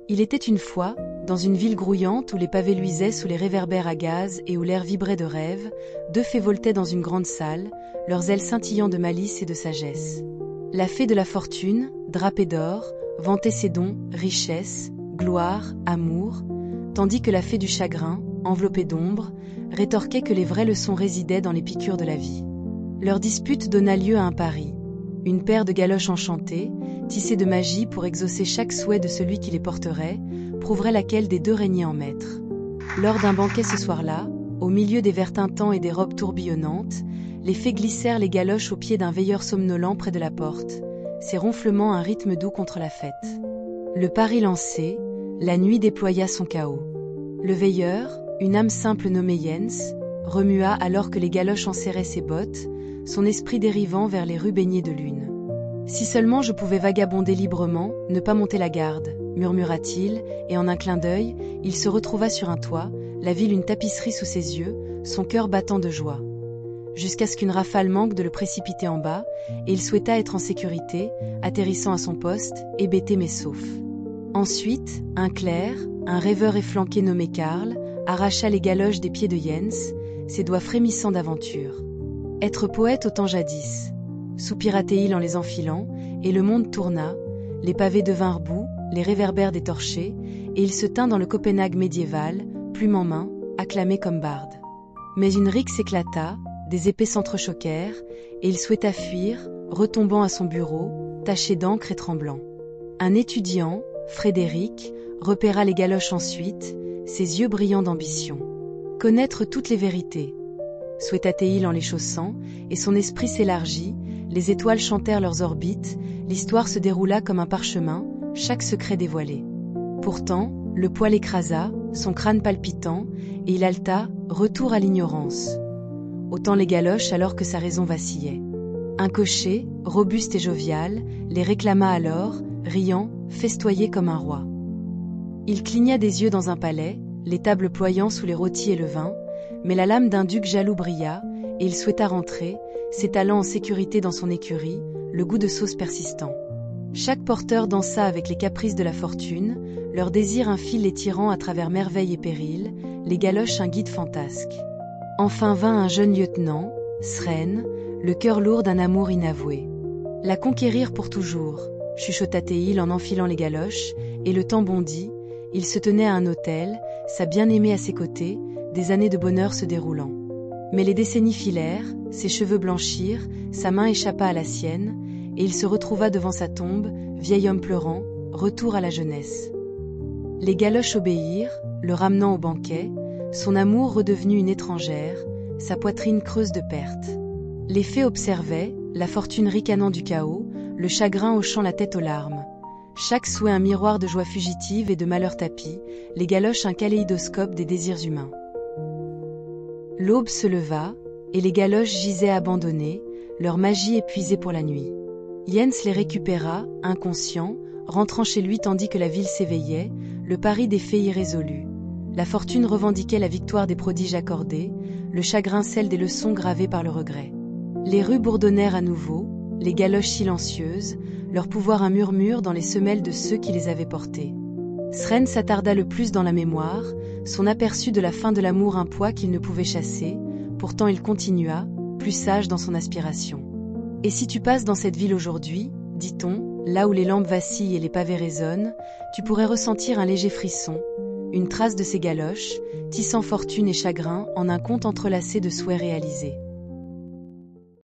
Il était une fois, dans une ville grouillante où les pavés luisaient sous les réverbères à gaz et où l'air vibrait de rêve, deux fées voltaient dans une grande salle, leurs ailes scintillant de malice et de sagesse. La fée de la fortune, drapée d'or, vantait ses dons, richesse, gloire, amour, tandis que la fée du chagrin, enveloppée d'ombre, rétorquait que les vraies leçons résidaient dans les piqûres de la vie. Leur dispute donna lieu à un pari. Une paire de galoches enchantées, tissées de magie pour exaucer chaque souhait de celui qui les porterait, prouverait laquelle des deux régnait en maître. Lors d'un banquet ce soir-là, au milieu des verres tintants et des robes tourbillonnantes, les fées glissèrent les galoches au pied d'un veilleur somnolent près de la porte, ses ronflements un rythme doux contre la fête. Le pari lancé, la nuit déploya son chaos. Le veilleur, une âme simple nommée Jens, remua alors que les galoches enserraient ses bottes, son esprit dérivant vers les rues baignées de lune. « Si seulement je pouvais vagabonder librement, ne pas monter la garde », murmura-t-il, et en un clin d'œil, il se retrouva sur un toit, la ville une tapisserie sous ses yeux, son cœur battant de joie. Jusqu'à ce qu'une rafale manque de le précipiter en bas, et il souhaita être en sécurité, atterrissant à son poste, hébété mais sauf. Ensuite, un clerc, un rêveur efflanqué nommé Karl, arracha les galoches des pieds de Jens, ses doigts frémissant d'aventure. Être poète autant jadis, soupira-t-il en les enfilant, et le monde tourna, les pavés devinrent boue, les réverbères détorchés, et il se tint dans le Copenhague médiéval, plume en main, acclamé comme barde. Mais une rixe éclata, des épées s'entrechoquèrent, et il souhaita fuir, retombant à son bureau, taché d'encre et tremblant. Un étudiant, Frédéric, repéra les galoches ensuite, ses yeux brillants d'ambition. Connaître toutes les vérités, souhaita-t-il en les chaussant, et son esprit s'élargit, les étoiles chantèrent leurs orbites, l'histoire se déroula comme un parchemin, chaque secret dévoilé. Pourtant, le poids l'écrasa, son crâne palpitant, et il haleta, retour à l'ignorance. Autant les galoches alors que sa raison vacillait. Un cocher, robuste et jovial, les réclama alors, riant, festoyé comme un roi. Il cligna des yeux dans un palais, les tables ployant sous les rôtis et le vin, mais la lame d'un duc jaloux brilla, et il souhaita rentrer, s'étalant en sécurité dans son écurie, le goût de sauce persistant. Chaque porteur dansa avec les caprices de la fortune, leur désir un fil les tirant à travers merveilles et périls, les galoches un guide fantasque. Enfin vint un jeune lieutenant, Sren, le cœur lourd d'un amour inavoué. La conquérir pour toujours, chuchota-t-il en enfilant les galoches, et le temps bondit, il se tenait à un autel, sa bien-aimée à ses côtés, des années de bonheur se déroulant. Mais les décennies filèrent, ses cheveux blanchirent, sa main échappa à la sienne, et il se retrouva devant sa tombe, vieil homme pleurant, retour à la jeunesse. Les galoches obéirent, le ramenant au banquet, son amour redevenu une étrangère, sa poitrine creuse de perte. Les fées observaient, la fortune ricanant du chaos, le chagrin hochant la tête aux larmes. Chaque souhait un miroir de joie fugitive et de malheur tapis, les galoches un kaléidoscope des désirs humains. L'aube se leva, et les galoches gisaient abandonnées, leur magie épuisée pour la nuit. Jens les récupéra, inconscient, rentrant chez lui tandis que la ville s'éveillait, le pari des fées irrésolu. La fortune revendiquait la victoire des prodiges accordés, le chagrin celle des leçons gravées par le regret. Les rues bourdonnèrent à nouveau, les galoches silencieuses, leur pouvoir un murmure dans les semelles de ceux qui les avaient portées. Sren s'attarda le plus dans la mémoire, son aperçu de la fin de l'amour un poids qu'il ne pouvait chasser, pourtant il continua, plus sage dans son aspiration. Et si tu passes dans cette ville aujourd'hui, dit-on, là où les lampes vacillent et les pavés résonnent, tu pourrais ressentir un léger frisson, une trace de ces galoches, tissant fortune et chagrin en un conte entrelacé de souhaits réalisés.